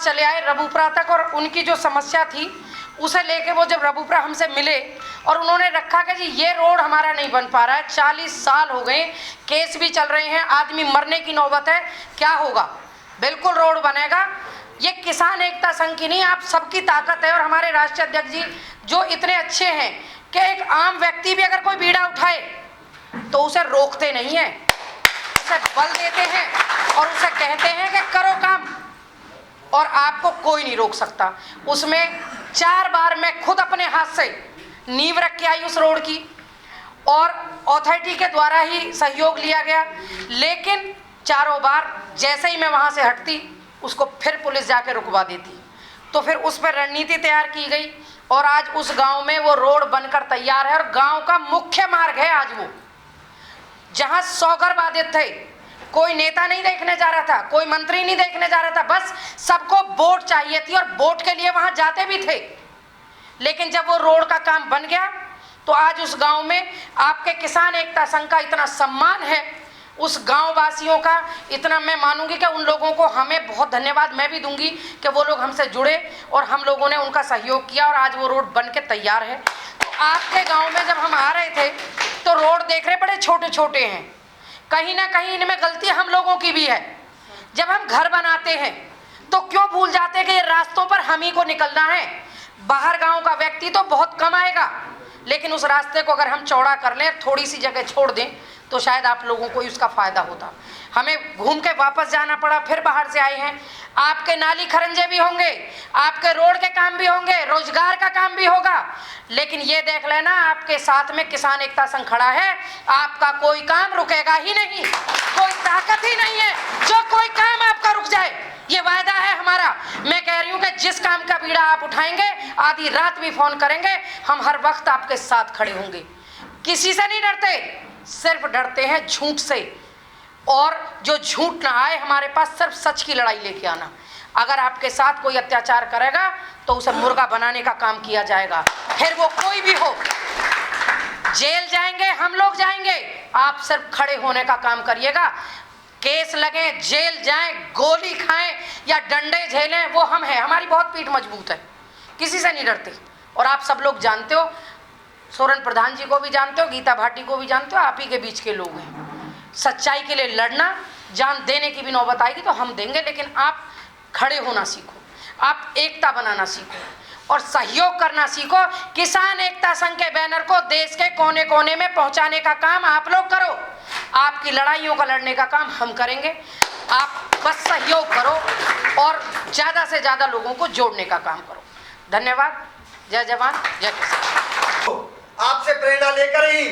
चले आए रबूपुरा तक, और उनकी जो समस्या थी उसे लेके वो जब रबूपुरा हमसे मिले और उन्होंने रखा कि जी ये रोड हमारा नहीं बन पा रहा है, 40 साल हो गए, केस भी चल रहे हैं, आदमी मरने की नौबत है, क्या होगा? बिल्कुल रोड बनेगा। ये किसान एकता संघ की नहीं, आप सबकी ताकत है। और हमारे राष्ट्रीय अध्यक्ष जी जो इतने अच्छे हैं कि एक आम व्यक्ति भी अगर कोई बीड़ा उठाए तो उसे रोकते नहीं है, उसे बल देते हैं और उसे कहते हैं कि करो काम, और आपको कोई नहीं रोक सकता। उसमें 4 बार मैं खुद अपने हाथ से नींव रख के आई उस रोड की, और अथॉरिटी के द्वारा ही सहयोग लिया गया, लेकिन चारों बार जैसे ही मैं वहाँ से हटती उसको फिर पुलिस जाके रुकवा देती। तो फिर उस पर रणनीति तैयार की गई और आज उस गांव में वो रोड बनकर तैयार है और गांव का मुख्य मार्ग है आज वो, जहाँ 100 घर बाधित थे, कोई नेता नहीं देखने जा रहा था, कोई मंत्री नहीं देखने जा रहा था, बस सबको वोट चाहिए थी और वोट के लिए वहां जाते भी थे। लेकिन जब वो रोड का काम बन गया तो आज उस गांव में आपके किसान एकता संघ का इतना सम्मान है, उस गांव वासियों का इतना, मैं मानूंगी कि उन लोगों को हमें बहुत धन्यवाद मैं भी दूंगी कि वो लोग हमसे जुड़े और हम लोगों ने उनका सहयोग किया और आज वो रोड बन के तैयार है। तो आपके गाँव में जब हम आ रहे थे तो रोड देख रहे बड़े छोटे छोटे हैं, कहीं ना कहीं इनमें गलती हम लोगों की भी है। जब हम घर बनाते हैं तो क्यों भूल जाते हैं कि ये रास्तों पर हम ही को निकलना है। बाहर गांव का व्यक्ति तो बहुत कम आएगा, लेकिन उस रास्ते को अगर हम चौड़ा कर लें, थोड़ी सी जगह छोड़ दें, तो शायद आप लोगों को उसका फायदा होता। हमें घूम के वापस जाना पड़ा, फिर बाहर से आए हैं। आपके नाली खरंजे भी होंगे, आपके रोड के काम भी होंगे, रोजगार का काम भी होगा, लेकिन ये देख लेना आपके साथ में किसान एकता संघ खड़ा है, आपका कोई काम रुकेगा ही नहीं, कोई ताकत ही नहीं है जो कोई काम आपका रुक जाए। ये वायदा है हमारा। मैं कह रही हूँ कि जिस काम का बीड़ा आप उठाएंगे, आधी रात भी फोन करेंगे, हम हर वक्त आपके साथ खड़े होंगे। किसी से नहीं डरते, सिर्फ डरते हैं झूठ से, और जो झूठ ना आए हमारे पास, सिर्फ सच की लड़ाई लेके आना। अगर आपके साथ कोई अत्याचार करेगा तो उसे मुर्गा बनाने का काम किया जाएगा, फिर वो कोई भी हो। जेल जाएंगे हम लोग जाएंगे, आप सिर्फ खड़े होने का काम करिएगा। केस लगे, जेल जाएं, गोली खाएं या डंडे झेलें, वो हम हैं, हमारी बहुत पीठ मजबूत है, किसी से नहीं डरते। और आप सब लोग जानते हो, सोरेन प्रधान जी को भी जानते हो, गीता भाटी को भी जानते हो, आप ही के बीच के लोग हैं। सच्चाई के लिए लड़ना, जान देने की भी नौबत आएगी तो हम देंगे, लेकिन आप खड़े होना सीखो, आप एकता बनाना सीखो और सहयोग करना सीखो। किसान एकता संघ के बैनर को देश के कोने कोने में पहुंचाने का काम आप लोग करो, आपकी लड़ाइयों का लड़ने का काम हम करेंगे। आप बस सहयोग करो और ज़्यादा से ज़्यादा लोगों को जोड़ने का काम करो। धन्यवाद। जय जवान जय किसान। आपसे प्रेरणा लेकर ही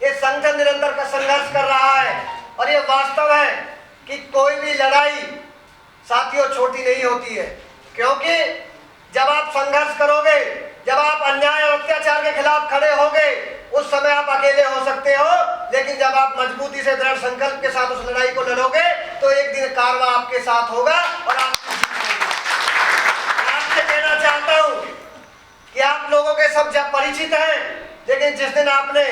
ये संगठन निरंतर का संघर्ष कर रहा है, और ये वास्तव है कि कोई भी लड़ाई साथियों छोटी नहीं होती है, क्योंकि जब आप संघर्ष करोगे, जब आप अन्याय और अत्याचार के खिलाफ खड़े होगे, उस समय आप अकेले हो सकते हो, लेकिन जब आप मजबूती से दृढ़ संकल्प के साथ उस लड़ाई को लड़ोगे तो एक दिन कारवा आपके साथ होगा। और आपसे कहना चाहता हूँ कि आप लोगों के सब जब परिचित हैं, लेकिन जिस दिन आपने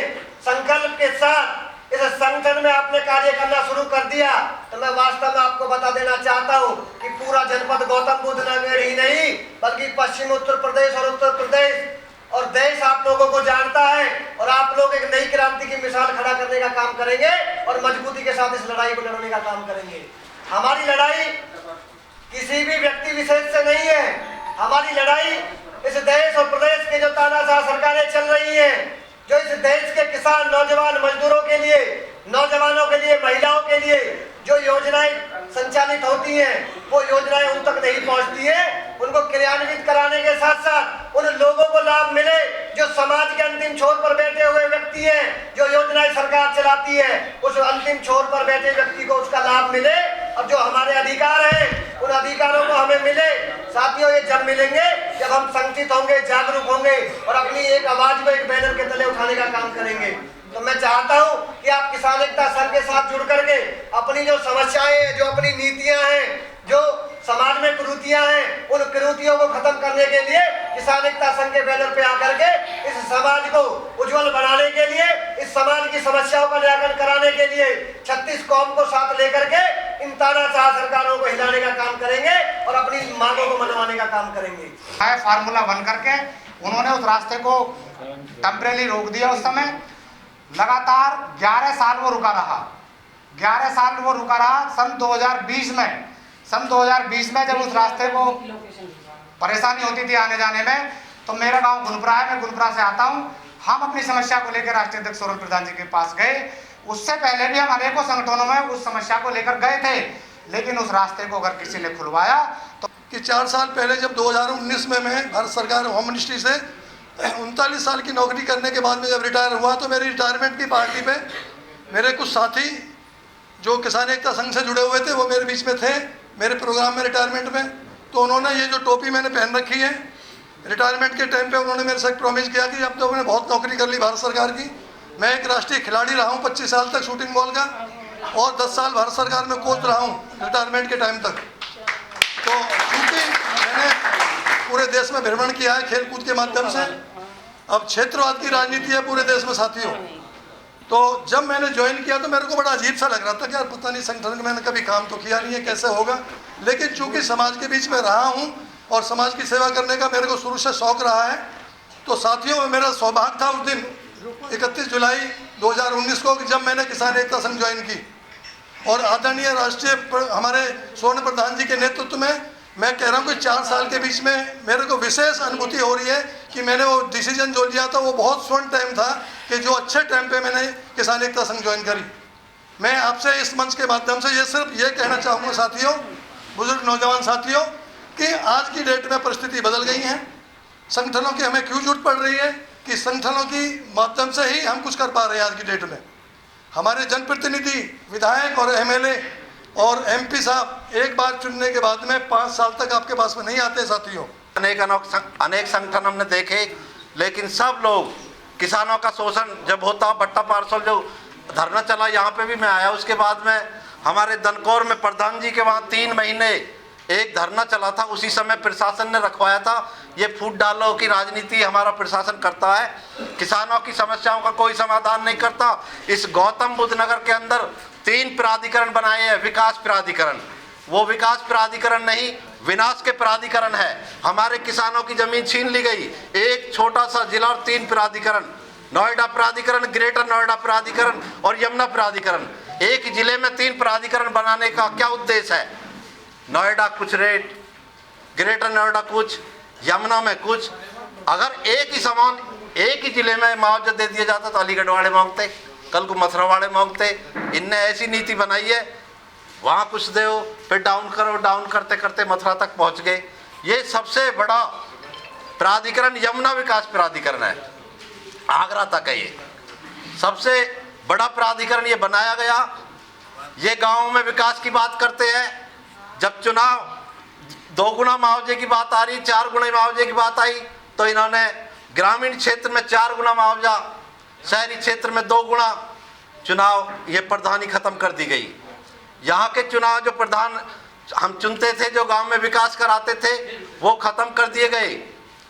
संकल्प के साथ इस संगठन में आपने कार्य करना शुरू कर दिया, तो मैं वास्तव में आपको बता देना चाहता हूं कि पूरा जनपद गौतम बुद्ध नगर ही नहीं, बल्कि पश्चिम उत्तर प्रदेश और उत्तर प्रदेश और देश आप लोगों को जानता है, और आप लोग एक नई क्रांति की मिसाल खड़ा करने का काम करेंगे और मजबूती के साथ इस लड़ाई को लड़ने का काम करेंगे। हमारी लड़ाई किसी भी व्यक्ति विशेष से नहीं है, हमारी लड़ाई इस देश और प्रदेश के जो तानाशाह सरकारें चल रही हैं, जो इस देश के किसान, नौजवान, मजदूरों के लिए, नौजवानों के लिए, महिलाओं के लिए जो योजनाएं संचालित होती हैं, वो योजनाएं उन तक नहीं पहुंचती हैं। उनको क्रियान्वित कराने के साथ साथ उन लोगों को लाभ मिले जो समाज के अंतिम छोर पर बैठे हुए व्यक्ति हैं, जो योजनाएं सरकार चलाती है, उस अंतिम छोर पर बैठे व्यक्ति को उसका लाभ मिले, और जो हमारे अधिकार हैं उन अधिकारों को हमें मिले। साथियों, ये जब मिलेंगे जब हम संगठित होंगे, जागरूक होंगे और अपनी एक आवाज को एक बैनर के तले उठाने का काम करेंगे। तो मैं चाहता हूं कि आप किसान एकता संघ के साथ जुड़ करके अपनी जो समस्याएं हैं, जो अपनी नीतियां हैं, जो समाज में कुरीतियां हैं, उन कुरीतियों को खत्म करने के लिए किसान एकता संघ के बैनर पे आकर के इस समाज को उज्जवल बनाने के लिए, इस समाज की समस्याओं का निराकरण कराने के लिए 36 कौम को साथ लेकर के इन तानाशाह सरकारों को हिलाने का काम करेंगे और अपनी मांगों को मनवा काम करेंगे। फार्मूला बन करके उन्होंने उस रास्ते को टेम्परेरी रोक दिया। उस समय लगातार 11 साल वो रुका रहा। 11 साल वो रुका रहा। सन 2020 में जब उस रास्ते को परेशानी होती थी आने जाने में, तो मेरा गांव गुनपुरा है, मैं गुनपुरा से आता हूं। हम अपनी समस्या को लेकर राष्ट्रीय अध्यक्ष सौरभ प्रधान जी के पास गए। उससे पहले भी हम अनेकों संगठनों में उस समस्या को लेकर गए थे, लेकिन उस रास्ते को अगर किसी ने खुलवाया तो कि 4 साल पहले जब 2019 में मैं भारत सरकार होम मिनिस्ट्री से 39 साल की नौकरी करने के बाद में जब रिटायर हुआ, तो मेरी रिटायरमेंट की पार्टी पे मेरे कुछ साथी जो किसान एकता संघ से जुड़े हुए थे वो मेरे बीच में थे, मेरे प्रोग्राम में रिटायरमेंट में। तो उन्होंने ये जो टोपी मैंने पहन रखी है, रिटायरमेंट के टाइम पे उन्होंने मेरे से प्रॉमिस किया कि अब तो मैंने बहुत नौकरी कर ली भारत सरकार की, मैं एक राष्ट्रीय खिलाड़ी रहा हूँ 25 साल तक शूटिंग बॉल का, और 10 साल भारत सरकार में कोच रहा हूँ रिटायरमेंट के टाइम तक। तो क्योंकि मैंने पूरे देश में भ्रमण किया है खेलकूद के माध्यम से, अब क्षेत्रवाद की राजनीति है पूरे देश में साथियों। तो जब मैंने ज्वाइन किया तो मेरे को बड़ा अजीब सा लग रहा था कि यार पता नहीं संगठन में मैंने कभी काम तो किया नहीं है, कैसे होगा। लेकिन चूंकि समाज के बीच में रहा हूँ और समाज की सेवा करने का मेरे को शुरू से शौक रहा है, तो साथियों मेरा सौभाग्य था उस दिन 31 जुलाई 2019 को जब मैंने किसान एकता संघ ज्वाइन की, और आदरणीय राष्ट्रीय हमारे स्वर्ण प्रधान जी के नेतृत्व में मैं कह रहा हूँ कि 4 साल के बीच में मेरे को विशेष अनुभूति हो रही है कि मैंने वो डिसीजन जो लिया था वो बहुत स्वर्ण टाइम था, कि जो अच्छे टाइम पे मैंने किसान एकता संघ ज्वाइन करी। मैं आपसे इस मंच के माध्यम से सिर्फ ये कहना चाहूँगा साथियों, बुजुर्ग नौजवान साथियों, कि आज की डेट में परिस्थिति बदल गई है। संगठनों की हमें क्यों जरूरत पड़ रही है कि संगठनों की माध्यम से ही हम कुछ कर पा रहे हैं। आज की डेट में हमारे जनप्रतिनिधि, विधायक और MLA और MP साहब एक बार चुनने के बाद में 5 साल तक आपके पास में नहीं आते साथियों। अनेक संगठन हमने देखे, लेकिन सब लोग किसानों का शोषण जब होता, भट्टा पार्सल जो धरना चला यहाँ पे भी मैं आया, उसके बाद में हमारे दनकौर में प्रधान जी के वहाँ 3 महीने एक धरना चला था। उसी समय प्रशासन ने रखवाया था। ये फूट डालो की राजनीति हमारा प्रशासन करता है, किसानों की समस्याओं का कोई समाधान नहीं करता। इस गौतम बुद्ध नगर के अंदर 3 प्राधिकरण बनाए हैं, विकास प्राधिकरण। वो विकास प्राधिकरण नहीं, विनाश के प्राधिकरण है। हमारे किसानों की जमीन छीन ली गई। एक छोटा सा जिला और 3 प्राधिकरण, नोएडा प्राधिकरण, ग्रेटर नोएडा प्राधिकरण और यमुना प्राधिकरण। एक जिले में 3 प्राधिकरण बनाने का क्या उद्देश्य है? नोएडा कुछ रेट, ग्रेटर नोएडा कुछ, यमुना में कुछ। अगर एक ही सामान एक ही जिले में मुआवजा दे दिया जाता तो अलीगढ़ वाले मांगते, कल को मथुरा वाले मांगते। इनने ऐसी नीति बनाई है, वहाँ कुछ दो फिर डाउन करो, डाउन करते करते मथुरा तक पहुँच गए। ये सबसे बड़ा प्राधिकरण यमुना विकास प्राधिकरण है, आगरा तक है। ये सबसे बड़ा प्राधिकरण ये बनाया गया। ये गाँव में विकास की बात करते हैं, जब चुनाव 2 गुना मुआवजे की बात आ रही, 4 गुना मुआवजे की बात आई, तो इन्होंने ग्रामीण क्षेत्र में 4 गुना मुआवजा, शहरी क्षेत्र में 2 गुना चुनाव, ये प्रधानी खत्म कर दी गई। यहाँ के चुनाव जो प्रधान हम चुनते थे, जो गांव में विकास कराते थे, वो खत्म कर दिए गए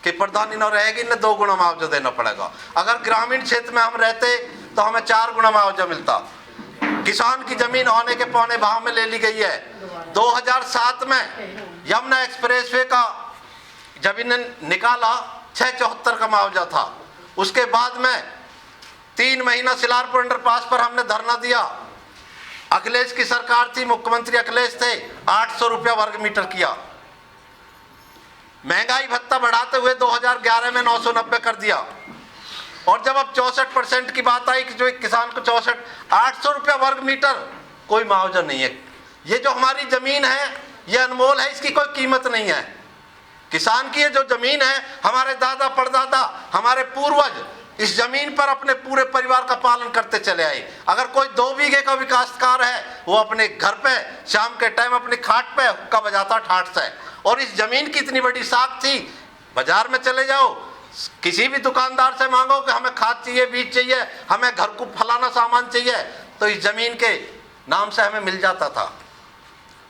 कि प्रधानी न रहेगी, इन्हें 2 गुना मुआवजा देना पड़ेगा। अगर ग्रामीण क्षेत्र में हम रहते तो हमें 4 गुना मुआवजा मिलता। किसान की जमीन औने के पौने भाव में ले ली गई है। 2007 में यमुना एक्सप्रेसवे का जब इन्हें निकाला 674 का मुआवजा था। उसके बाद में 3 महीना सिलारपुर अंडरपास पर हमने धरना दिया। अखिलेश की सरकार थी, मुख्यमंत्री अखिलेश थे, 800 रुपया वर्ग मीटर किया। महंगाई भत्ता बढ़ाते हुए 2011 में 990 कर दिया। और जब अब 64% की बात आई कि जो एक किसान को 800 रुपया वर्ग मीटर, कोई मुआवजा नहीं है। ये जो हमारी जमीन है ये अनमोल है, इसकी कोई कीमत नहीं है। किसान की ये जो जमीन है, हमारे दादा परदादा, हमारे पूर्वज इस जमीन पर अपने पूरे परिवार का पालन करते चले आए। अगर कोई 2 बीघे का विकासकार है, वो अपने घर पे शाम के टाइम अपनी खाट पे हुक्का बजाता ठाठ से। और इस जमीन की इतनी बड़ी साख थी, बाजार में चले जाओ, किसी भी दुकानदार से मांगो कि हमें खाद चाहिए, बीज चाहिए, हमें घर को फलाना सामान चाहिए, तो इस जमीन के नाम से हमें मिल जाता था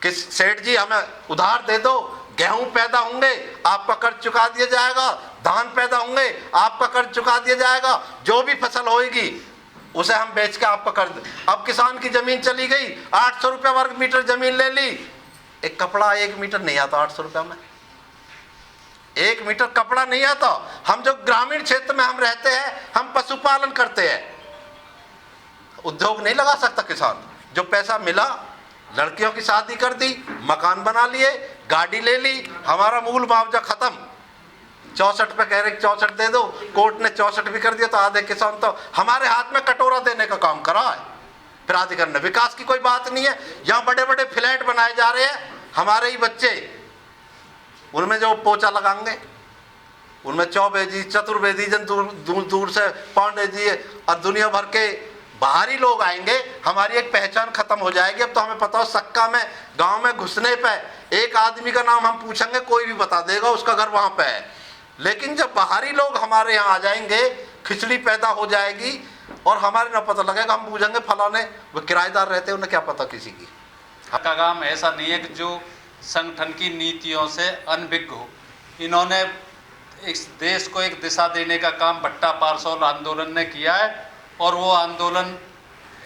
कि सेठ जी हमें उधार दे दो, गेहूं पैदा होंगे आपका कर्ज चुका दिया जाएगा, धान पैदा होंगे आपका कर्ज चुका दिया जाएगा, जो भी फसल होगी उसे हम बेच के आपका कर्ज। अब किसान की जमीन चली गई, 800 रुपया वर्ग मीटर जमीन ले ली, एक कपड़ा 1 मीटर नहीं आता 800 रुपया में। 1 मीटर कपड़ा नहीं आता। हम जो ग्रामीण क्षेत्र में हम रहते हैं, हम पशुपालन करते हैं, उद्योग नहीं लगा सकता किसान। जो पैसा मिला, लड़कियों की शादी कर दी, मकान बना लिए, गाड़ी ले ली, हमारा मूल मुआवजा खत्म। 64 पे कह रहे 64 दे दो, कोर्ट ने 64 भी कर दिया, तो आधे किसान तो हमारे हाथ में कटोरा देने का काम करा है प्राधिकरण ने। विकास की कोई बात नहीं है। यहाँ बड़े बड़े फ्लैट बनाए जा रहे हैं, हमारे ही बच्चे उनमें जो पोचा लगाएंगे, उनमें चौबेदी, चतुर्वेदी, जन दूर दूर से पांडे जी और दुनिया भर के बाहरी लोग आएंगे, हमारी एक पहचान खत्म हो जाएगी। अब तो हमें पता हो, सक्का में गांव में घुसने पे एक आदमी का नाम हम पूछेंगे, कोई भी बता देगा उसका घर वहां पे है। लेकिन जब बाहरी लोग हमारे यहाँ आ जाएंगे, खिचड़ी पैदा हो जाएगी और हमारे ना पता लगेगा, हम पूछेंगे फलाने वो किराएदार रहते हैं, उन्हें क्या पता किसी की। का काम ऐसा नहीं है कि जो संगठन की नीतियों से अनभिज्ञ हो। इन्होंने इस देश को एक दिशा देने का काम भट्टा पारसौल आंदोलन ने किया है, और वो आंदोलन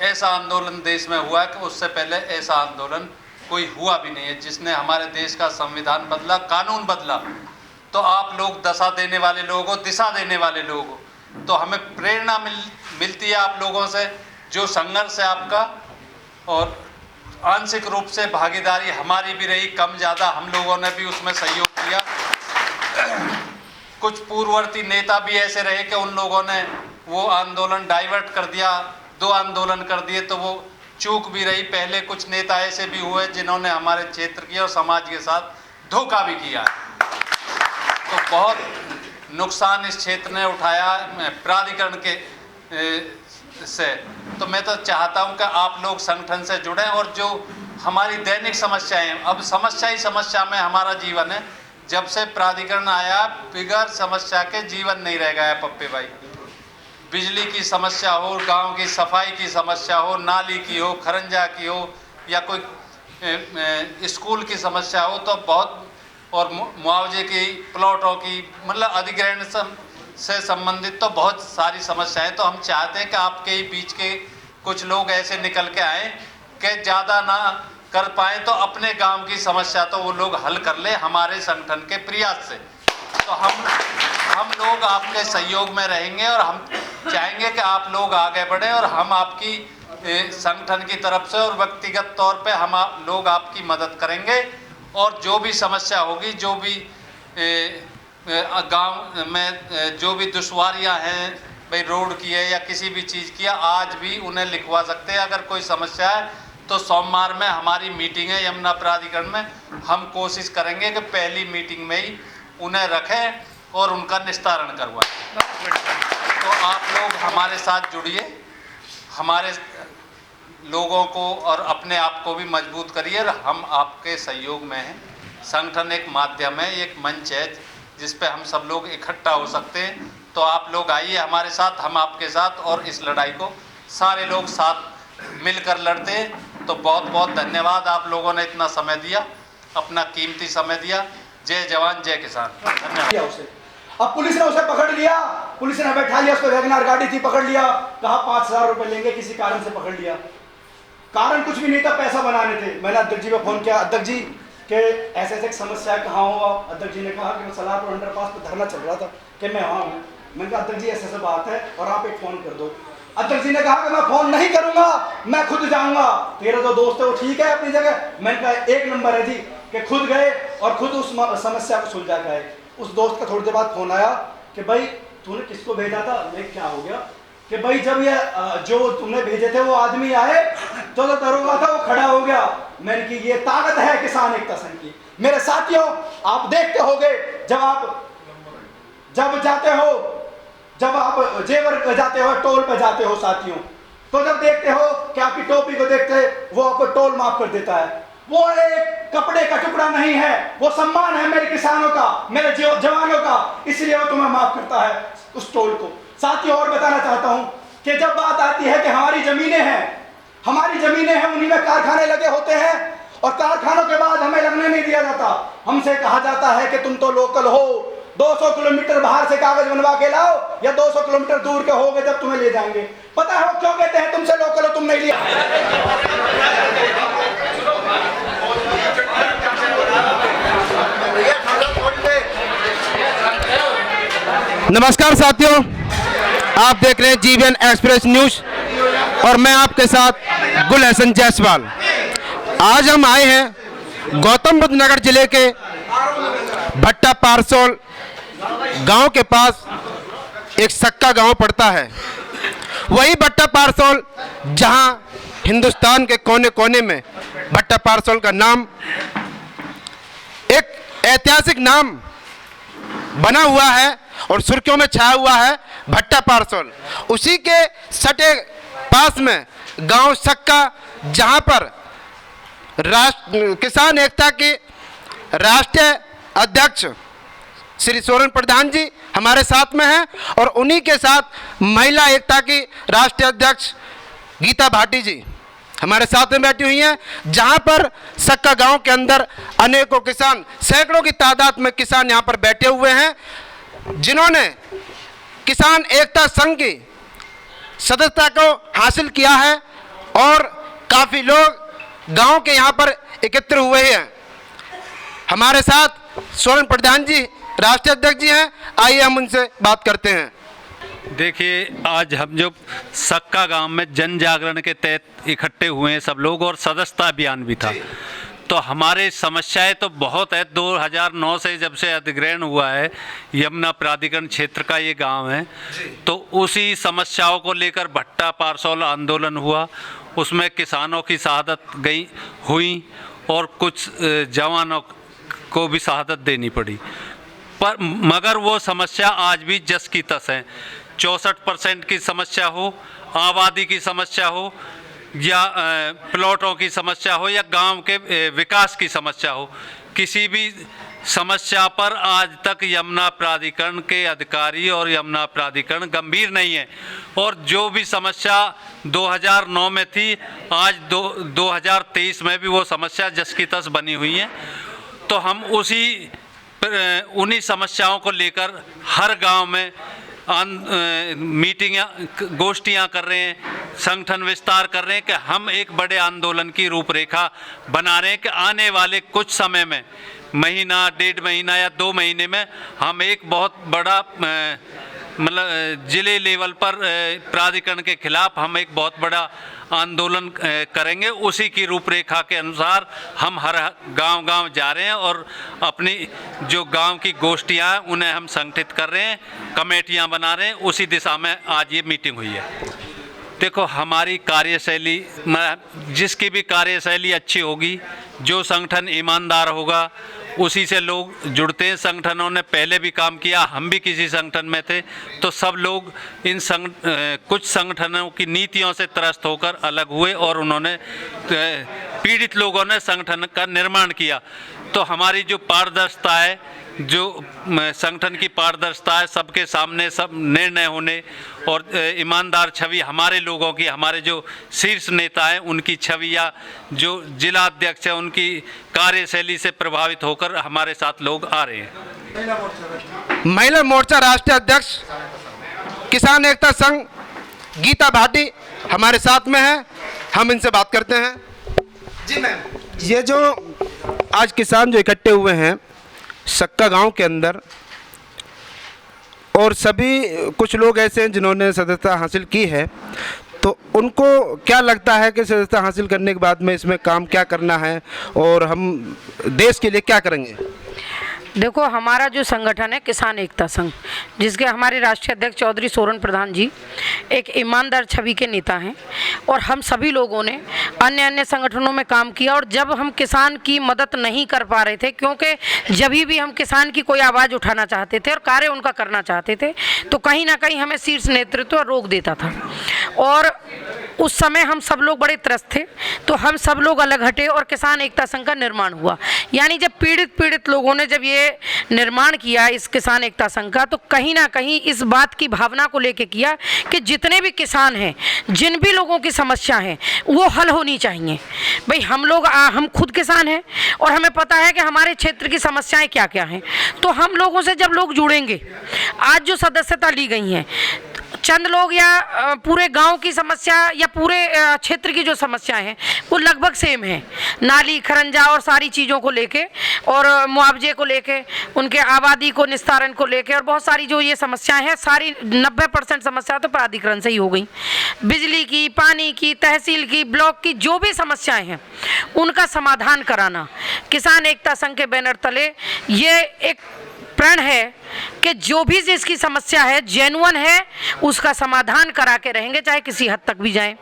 ऐसा आंदोलन देश में हुआ है कि उससे पहले ऐसा आंदोलन कोई हुआ भी नहीं है, जिसने हमारे देश का संविधान बदला, कानून बदला। तो आप लोग दशा देने वाले लोग हो, दिशा देने वाले लोग हो, तो हमें प्रेरणा मिलती है आप लोगों से। जो संघर्ष है आपका, और आंशिक रूप से भागीदारी हमारी भी रही, कम ज़्यादा हम लोगों ने भी उसमें सहयोग किया। कुछ पूर्ववर्ती नेता भी ऐसे रहे कि उन लोगों ने वो आंदोलन डाइवर्ट कर दिया, 2 आंदोलन कर दिए, तो वो चूक भी रही। पहले कुछ नेता ऐसे भी हुए जिन्होंने हमारे क्षेत्र की और समाज के साथ धोखा भी किया। तो बहुत नुकसान इस क्षेत्र ने उठाया प्राधिकरण के से। तो मैं तो चाहता हूं कि आप लोग संगठन से जुड़ें, और जो हमारी दैनिक समस्याएं, अब समस्या ही समस्या में हमारा जीवन है। जब से प्राधिकरण आया, बिगैर समस्या के जीवन नहीं रह गया है पप्पे भाई। बिजली की समस्या हो, गांव की सफाई की समस्या हो, नाली की हो, खरंजा की हो, या कोई स्कूल की समस्या हो, तो बहुत, और मुआवजे की, प्लॉटों की, मतलब अधिग्रहण से संबंधित तो बहुत सारी समस्याएं। तो हम चाहते हैं कि आपके ही बीच के कुछ लोग ऐसे निकल के आएँ कि ज़्यादा ना कर पाएँ तो अपने गांव की समस्या तो वो लोग हल कर ले हमारे संगठन के प्रयास से। तो हम लोग आपके सहयोग में रहेंगे, और हम चाहेंगे कि आप लोग आगे बढ़ें, और हम आपकी संगठन की तरफ से और व्यक्तिगत तौर पे हम लोग आपकी मदद करेंगे। और जो भी समस्या होगी, जो भी गांव में जो भी दुश्वारियां हैं, भाई रोड की है या किसी भी चीज़ की है, आज भी उन्हें लिखवा सकते हैं। अगर कोई समस्या है तो सोमवार में हमारी मीटिंग है यमुना प्राधिकरण में, हम कोशिश करेंगे कि पहली मीटिंग में ही उन्हें रखें और उनका निस्तारण करवाएं। तो आप लोग हमारे साथ जुड़िए, हमारे लोगों को और अपने आप को भी मजबूत करिए, और हम आपके सहयोग में हैं। संगठन एक माध्यम है, एक मंच है जिस पे हम सब लोग इकट्ठा हो सकते हैं। तो आप लोग आइए हमारे साथ, हम आपके साथ, और इस लड़ाई को सारे लोग साथ मिलकर लड़ते हैं। तो बहुत बहुत धन्यवाद, आप लोगों ने इतना समय दिया, अपना कीमती समय दिया। जय जवान जय किसान। धन्यवाद। अब पुलिस ने उसे पकड़ लिया, पुलिस ने बैठा लिया, उसको वैगनआर गाड़ी थी, पकड़ लिया, कहा 5000 रुपए लेंगे, किसी कारण से पकड़ लिया। कारण कुछ भी नहीं था, पैसा बनाने थे। मैंने अध्यक्ष जी को फोन किया, अध्यक्ष जी के ऐसे ऐसे समस्या कहाँ हो। अध्यक्ष जी ने कहा कि सलाहपुर अंडरपास पे धरना चल रहा था, कि मैं वहाँ हूँ। मैंने कहा अध्यक्ष जी ऐसे ऐसे बात है और आप एक फ़ोन कर दो। अध्यक्ष जी ने कहा कि मैं फ़ोन नहीं करूँगा, मैं खुद जाऊँगा। तेरा जो दोस्त है वो ठीक है अपनी जगह। मैंने कहा 1 नंबर है जी, कि खुद गए और खुद उस समस्या को सुलझा के आए। उस दोस्त का थोड़ी देर बाद फ़ोन आया कि भाई तूने किसको भेजा था। मैं क्या हो गया कि भाई जब ये जो तुमने भेजे थे वो आदमी आए तो दरोगा था वो खड़ा हो गया। मैंने की ये ताकत है किसान एकता संघ की। मेरे साथियों, आप देखते होंगे जब जाते हो, जब आप जेवर जाते हो, टोल पे जाते हो साथियों, तो जब देखते हो कि आपकी टोपी को देखते वो आपको टोल माफ कर देता है। वो एक कपड़े का टुकड़ा नहीं है, वो सम्मान है मेरे किसानों का, मेरे जवानों का, इसलिए वो तुम्हें माफ करता है उस टोल को। साथियों, और बताना चाहता हूं कि जब बात आती है कि हमारी जमीनें हैं, उन्हीं में कारखाने लगे होते हैं, और कारखानों के बाद हमें लगने नहीं दिया जाता। हमसे कहा जाता है कि तुम तो लोकल हो, 200 किलोमीटर बाहर से कागज बनवा के लाओ, या 200 किलोमीटर दूर के होगे जब तुम्हें ले जाएंगे। पता है वो क्यों कहते हैं तुमसे लोकल हो, तुम नहीं लिया। थोड़ी देर नमस्कार साथियों, आप देख रहे हैं जीवीएन एक्सप्रेस न्यूज और मैं आपके साथ गुल हसन जायसवाल। आज हम आए हैं गौतम बुद्ध नगर जिले के भट्टा पारसोल गांव के पास। एक सक्का गांव पड़ता है, वही भट्टा पारसोल जहां हिंदुस्तान के कोने कोने में भट्टा पारसोल का नाम एक ऐतिहासिक नाम बना हुआ है और सुर्खियों में छाया हुआ है, भट्टा पारसोल। उसी के सटे पास में गांव सक्का, जहां पर किसान एकता के राष्ट्रीय अध्यक्ष श्री सोरेन प्रधान जी हमारे साथ में हैं और उन्हीं के साथ महिला एकता की राष्ट्रीय अध्यक्ष गीता भाटी जी हमारे साथ में बैठी हुई हैं। जहां पर सक्का गांव के अंदर अनेकों किसान, सैकड़ों की तादाद में किसान यहां पर बैठे हुए हैं, जिन्होंने किसान एकता संघ की सदस्यता को हासिल किया है और काफ़ी लोग गांव के यहां पर एकत्र हुए हैं। हमारे साथ सोरेन प्रधान जी राष्ट्रीय अध्यक्ष जी हैं, आइए हम उनसे बात करते हैं। देखिए, आज हम जो सक्का गांव में जन जागरण के तहत इकट्ठे हुए हैं सब लोग, और सदस्यता अभियान भी था, तो हमारे समस्याएं तो बहुत है। 2009 से जब से अधिग्रहण हुआ है, यमुना प्राधिकरण क्षेत्र का ये गांव है, तो उसी समस्याओं को लेकर भट्टा पारसोल आंदोलन हुआ। उसमें किसानों की शहादत हुई और कुछ जवानों को भी शहादत देनी पड़ी, पर मगर वो समस्या आज भी जस की तस है। 64% की समस्या हो, आबादी की समस्या हो, या प्लॉटों की समस्या हो, या गांव के विकास की समस्या हो, किसी भी समस्या पर आज तक यमुना प्राधिकरण के अधिकारी और यमुना प्राधिकरण गंभीर नहीं है। और जो भी समस्या 2009 में थी, आज 2023 में भी वो समस्या जस की तस बनी हुई है। तो हम उन्हीं समस्याओं को लेकर हर गांव में मीटिंग गोष्ठियां कर रहे हैं, संगठन विस्तार कर रहे हैं कि हम एक बड़े आंदोलन की रूपरेखा बना रहे हैं कि आने वाले कुछ समय में, महीना, 1.5 महीना या 2 महीने में हम एक बहुत बड़ा मतलब जिले लेवल पर प्राधिकरण के खिलाफ हम एक बहुत बड़ा आंदोलन करेंगे। उसी की रूपरेखा के अनुसार हम हर गांव जा रहे हैं और अपनी जो गांव की गोष्ठियां हैं उन्हें हम संगठित कर रहे हैं, कमेटियां बना रहे हैं। उसी दिशा में आज ये मीटिंग हुई है। देखो, हमारी कार्यशैली, जिसकी भी कार्यशैली अच्छी होगी, जो संगठन ईमानदार होगा, उसी से लोग जुड़ते हैं। संगठनों ने पहले भी काम किया, हम भी किसी संगठन में थे, तो सब लोग कुछ संगठनों की नीतियों से त्रस्त होकर अलग हुए और उन्होंने पीड़ित लोगों ने संगठन का निर्माण किया। तो हमारी जो पारदर्शिता है, जो संगठन की पारदर्शिता है, सबके सामने सब निर्णय होने और ईमानदार छवि हमारे लोगों की, हमारे जो शीर्ष नेता हैं उनकी छवि, या जो जिला अध्यक्ष है उनकी कार्यशैली से प्रभावित होकर हमारे साथ लोग आ रहे हैं। महिला मोर्चा राष्ट्रीय अध्यक्ष किसान एकता संघ गीता भाटी हमारे साथ में है, हम इनसे बात करते हैं। जी मैम, ये जो आज किसान जो इकट्ठे हुए हैं सक्का गांव के अंदर, और सभी कुछ लोग ऐसे हैं जिन्होंने सदस्यता हासिल की है, तो उनको क्या लगता है कि सदस्यता हासिल करने के बाद में इसमें काम क्या करना है और हम देश के लिए क्या करेंगे? देखो, हमारा जो संगठन है किसान एकता संघ, जिसके हमारे राष्ट्रीय अध्यक्ष चौधरी सोरेन प्रधान जी एक ईमानदार छवि के नेता हैं, और हम सभी लोगों ने अन्य संगठनों में काम किया। और जब हम किसान की मदद नहीं कर पा रहे थे, क्योंकि जब भी हम किसान की कोई आवाज़ उठाना चाहते थे और कार्य उनका करना चाहते थे, तो कहीं ना कहीं हमें शीर्ष नेतृत्व रोक देता था। और उस समय हम सब लोग बड़े त्रस्त थे, तो हम सब लोग अलग हटे और किसान एकता संघ का निर्माण हुआ। यानी जब पीड़ित लोगों ने जब ये निर्माण किया इस किसान एकता संघ का, तो कहीं ना कहीं इस बात की भावना को लेके किया कि जितने भी किसान हैं, जिन भी लोगों की समस्या है, वो हल होनी चाहिए। भाई हम खुद किसान हैं और हमें पता है कि हमारे क्षेत्र की समस्याएं क्या क्या हैं। तो हम लोगों से जब लोग जुड़ेंगे, आज जो सदस्यता ली गई हैं, चंद लोग या पूरे गांव की समस्या या पूरे क्षेत्र की जो समस्याएं हैं वो लगभग सेम है, नाली खरंजा और सारी चीज़ों को लेके और मुआवजे को लेके, उनके आबादी को निस्तारण को लेके और बहुत सारी जो ये समस्याएं हैं, सारी 90% समस्या तो प्राधिकरण से ही हो गई। बिजली की, पानी की, तहसील की, ब्लॉक की जो भी समस्याएं हैं उनका समाधान कराना किसान एकता संघ के बैनर तले ये एक प्रण है कि जो भी जिसकी समस्या है जेन्युइन है उसका समाधान करा के रहेंगे, चाहे किसी हद तक भी जाए।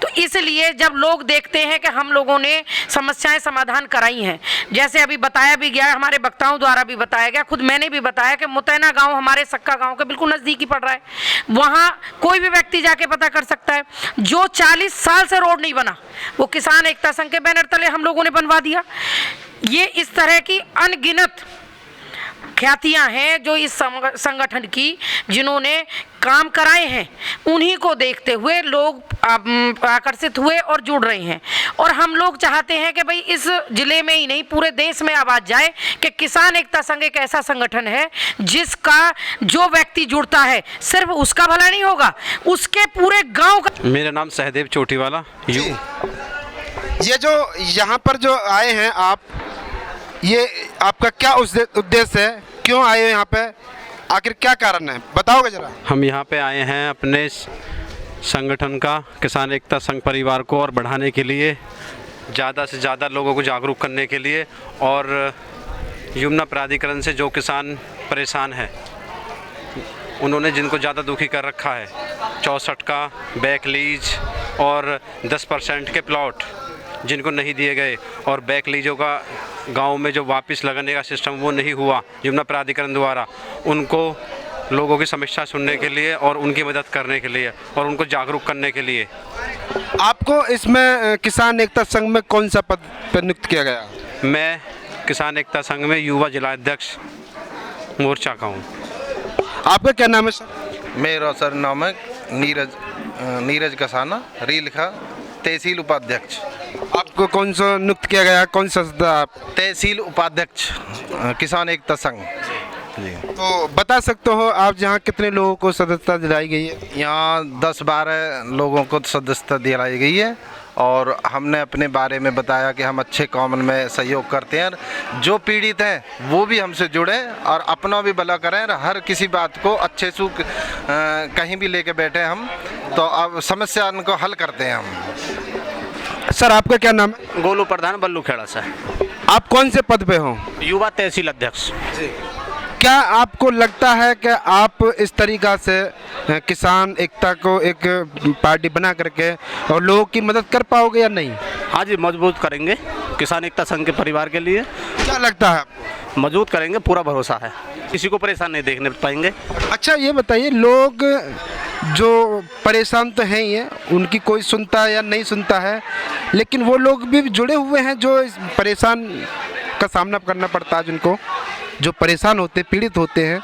तो इसलिए जब लोग देखते हैं कि हम लोगों ने समस्याएं समाधान कराई हैं, जैसे अभी बताया भी गया, हमारे वक्ताओं द्वारा भी बताया गया, खुद मैंने भी बताया कि मुतैना गांव हमारे सक्का गांव के बिल्कुल नज़दीक ही पड़ रहा है। वहाँ कोई भी व्यक्ति जाके पता कर सकता है, जो 40 साल से रोड नहीं बना वो किसान एकता संघ के बैनर तले हम लोगों ने बनवा दिया। ये इस तरह की अनगिनत ख्यातियाँ हैं जो इस संगठन की जिन्होंने काम कराए हैं, उन्हीं को देखते हुए लोग आकर्षित हुए और जुड़ रहे हैं। और हम लोग चाहते हैं कि भाई इस जिले में ही नहीं पूरे देश में आवाज़ जाए कि किसान एकता संघ एक ऐसा संगठन है जिसका जो व्यक्ति जुड़ता है सिर्फ उसका भला नहीं होगा, उसके पूरे गांव का। मेरा नाम सहदेव चोटीवाला। ये जो यहाँ पर जो आए हैं आप, ये आपका क्या उद्देश्य है, क्यों आए हो यहाँ पे, आखिर क्या कारण है, बताओगे जरा। हम यहाँ पे आए हैं अपने संगठन का, किसान एकता संघ परिवार को और बढ़ाने के लिए, ज़्यादा से ज़्यादा लोगों को जागरूक करने के लिए, और यमुना प्राधिकरण से जो किसान परेशान है उन्होंने जिनको ज़्यादा दुखी कर रखा है, 64 का बैक लीज और 10% के प्लॉट जिनको नहीं दिए गए, और बैक लीजों का गांव में जो वापस लगाने का सिस्टम वो नहीं हुआ यमुना प्राधिकरण द्वारा, उनको लोगों की समस्या सुनने के लिए और उनकी मदद करने के लिए और उनको जागरूक करने के लिए। आपको इसमें किसान एकता संघ में कौन सा पद पर नियुक्त किया गया? मैं किसान एकता संघ में युवा जिला अध्यक्ष मोर्चा का हूँ। आपका क्या नाम है सर? मेरा सर नाम है नीरज कसाना, रीलिखा तहसील उपाध्यक्ष। आपको कौन सा नियुक्त किया गया, कौन सा आप? तहसील उपाध्यक्ष किसान एकता संघ जी। तो बता सकते हो आप जहाँ कितने लोगों को सदस्यता दिलाई गई है? यहाँ 10-12 लोगों को सदस्यता दिलाई गई है, और हमने अपने बारे में बताया कि हम अच्छे काम में सहयोग करते हैं, जो पीड़ित हैं वो भी हमसे जुड़े और अपना भी भला करें, हर किसी बात को अच्छे से कहीं भी लेके बैठे हम, तो अब समस्या उनको हल करते हैं हम। सर आपका क्या नाम है? गोलू प्रधान, बल्लू खेड़ा से। आप कौन से पद पे हो? युवा तहसील अध्यक्ष। क्या आपको लगता है कि आप इस तरीक़ा से किसान एकता को एक पार्टी बना करके और लोगों की मदद कर पाओगे या नहीं? हाँ जी, मजबूत करेंगे किसान एकता संघ के परिवार के लिए। क्या लगता है? मजबूत करेंगे, पूरा भरोसा है, किसी को परेशान नहीं देखने पाएंगे। अच्छा ये बताइए, लोग जो परेशान तो हैं ही हैं, उनकी कोई सुनता है या नहीं सुनता है, लेकिन वो लोग भी जुड़े हुए हैं जो इस परेशान का सामना करना पड़ता है, जिनको जो परेशान होते, पीड़ित होते हैं।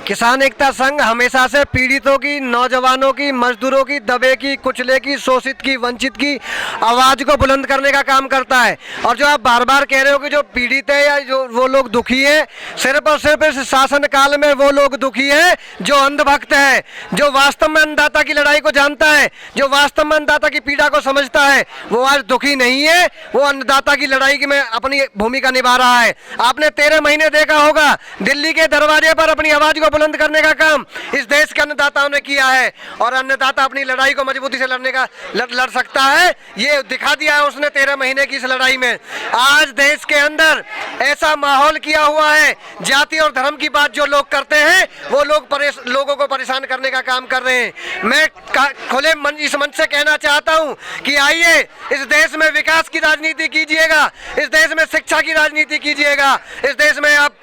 किसान एकता संघ हमेशा से पीड़ितों की, नौजवानों की, मजदूरों की, दबे की, कुचले की, शोषित की, वंचित की आवाज़ को बुलंद करने का काम करता है। और जो आप बार बार कह रहे हो कि जो पीड़ित है या जो वो लोग दुखी हैं, सिर्फ और सिर्फ इस शासन काल में वो लोग दुखी हैं जो अंधभक्त है, जो वास्तव में अन्नदाता की लड़ाई को जानता है, जो वास्तव में अन्नदाता की पीड़ा को समझता है, वो आज दुखी नहीं है, वो अन्नदाता की लड़ाई में अपनी भूमिका निभा रहा है। आपने 13 महीने देखा होगा, दिल्ली के दरवाजे पर अपनी आवाज़ को बुलंद करने का काम इस देश के अन्नदाताओं ने किया है, और अन्नदाता अपनी लड़ाई को मजबूती से लड़ सकता है, ये दिखा दिया है उसने 13 महीने की इस लड़ाई में। आज देश के अंदर ऐसा माहौल किया हुआ है, जाति और धर्म की बात जो लोग करते हैं वो लोगों को परेशान करने का काम कर रहे हैं। मैं खुले इस मंच से कहना चाहता हूं कि आइए इस देश में विकास की राजनीति कीजिएगा, इस देश में शिक्षा की राजनीति कीजिएगा, इस देश में आप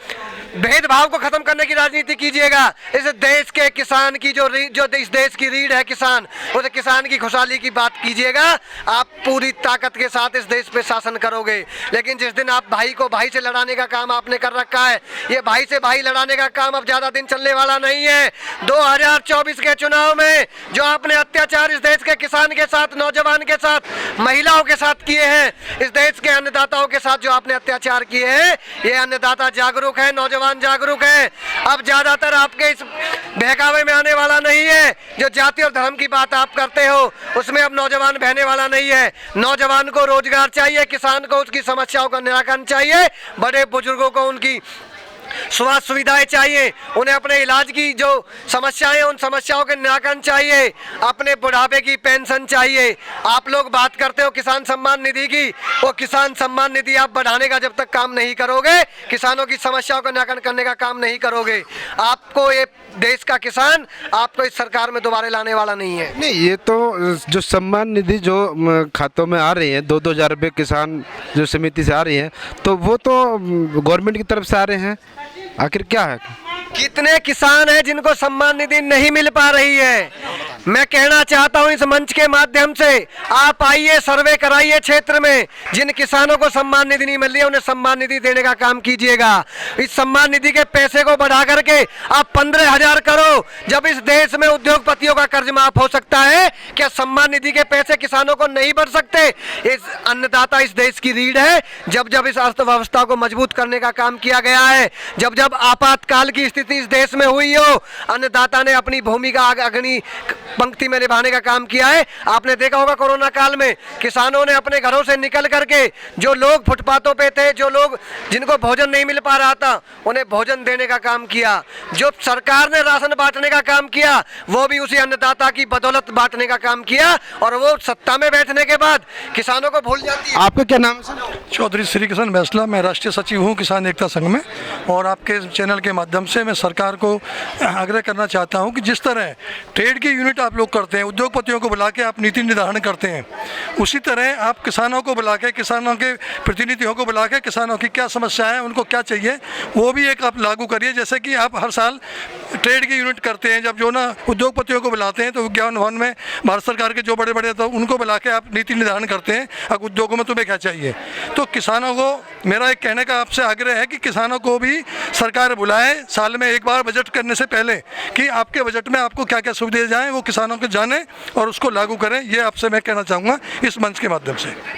भेदभाव को खत्म करने की राजनीति कीजिएगा। इस देश के किसान की जो इस देश की रीढ़ है किसान, उस किसान की खुशहाली की बात कीजिएगा। आप पूरी ताकत के साथ इस देश पे शासन करोगे। लेकिन जिस दिन आप भाई को भाई से लड़ाने का काम आपने कर रखा है, ये भाई से भाई लड़ाने का काम अब ज्यादा दिन चलने वाला नहीं है। 2024 के चुनाव में जो आपने अत्याचार इस देश के किसान के साथ, नौजवान के साथ, महिलाओं के साथ किए हैं, इस देश के अन्नदाताओं के साथ जो आपने अत्याचार किए हैं, ये अन्नदाता जागरूक है, नौजवान नौजवान जागरूक है। अब ज्यादातर आपके इस बहकावे में आने वाला नहीं है। जो जाति और धर्म की बात आप करते हो उसमें अब नौजवान बहने वाला नहीं है। नौजवान को रोजगार चाहिए, किसान को उसकी समस्याओं का निराकरण चाहिए, बड़े बुजुर्गों को उनकी स्वास्थ्य सुविधाएं चाहिए, उन्हें अपने इलाज की जो समस्याएं उन समस्याओं के निराकरण चाहिए, अपने बुढ़ापे की पेंशन चाहिए। आप लोग बात करते हो किसान सम्मान निधि की, वो किसान सम्मान निधि आप बढ़ाने का जब तक काम नहीं करोगे, किसानों की समस्याओं का निराकरण करने का काम नहीं करोगे, आपको ये देश का किसान आपको इस सरकार में दोबारा लाने वाला नहीं है। नहीं, ये तो जो सम्मान निधि जो खातों में आ रही है 2-2 हज़ार रुपये किसान जो समिति से आ रही है, तो वो तो गवर्नमेंट की तरफ से आ रहे हैं। आखिर क्या है? कितने किसान हैं जिनको सम्मान निधि नहीं मिल पा रही है? मैं कहना चाहता हूं इस मंच के माध्यम से, आप आइए, सर्वे कराइए क्षेत्र में, जिन किसानों को सम्मान निधि नहीं मिल रही है उन्हें सम्मान निधि देने का काम कीजिएगा। इस सम्मान निधि के पैसे को बढ़ा करके आप 15,000 करो। जब इस देश में उद्योगपतियों का कर्ज माफ हो सकता है, क्या सम्मान निधि के पैसे किसानों को नहीं बढ़ सकते? इस अन्नदाता इस देश की रीढ़ है। जब जब इस अर्थव्यवस्था को मजबूत करने का काम किया गया है, जब जब आपातकाल की स्थिति इस देश में हुई हो, अन्नदाता ने अपनी भूमिका अग्नि पंक्ति में निभाने का काम किया है। आपने देखा होगा कोरोना काल में किसानों ने अपने घरों से निकल करके, जो लोग फुटपाथों पे थे, जो लोग जिनको भोजन नहीं मिल पा रहा था, उन्हें भोजन देने का काम किया। जो सरकार ने राशन बांटने का काम किया, वो भी उसी अन्नदाता की बदौलत बांटने का काम किया, और वो सत्ता में बैठने के बाद किसानों को भूल जाती है। आपका क्या नाम है? चौधरी श्री कृष्ण बैसला, मैं राष्ट्रीय सचिव हूँ किसान एकता संघ में। और आपके चैनल के माध्यम से मैं सरकार को आग्रह करना चाहता हूँ कि जिस तरह ट्रेड की यूनिट आप लोग करते हैं, उद्योगपतियों को बुला के आप नीति निर्धारण करते हैं, उसी तरह आप किसानों को बुला के, किसानों के प्रतिनिधियों को बुला के, किसानों की क्या समस्या है, उनको क्या चाहिए, वो भी एक आप लागू करिए। जैसे कि आप हर साल ट्रेड की यूनिट करते हैं, जब जो ना उद्योगपतियों को बुलाते हैं तो विज्ञान भवन में भारत सरकार के जो बड़े बड़े तो उनको बुला के आप नीति निर्धारण करते हैं, अब उद्योगों में तुम्हें क्या चाहिए। तो किसानों को मेरा एक कहने का आपसे आग्रह है कि किसानों को भी सरकार बुलाए साल में एक बार बजट करने से पहले, कि आपके बजट में आपको क्या क्या सुविधाएं जाएं, वो किसानों को जाने और उसको लागू करें। ये आपसे मैं कहना चाहूँगा इस मंच के माध्यम से।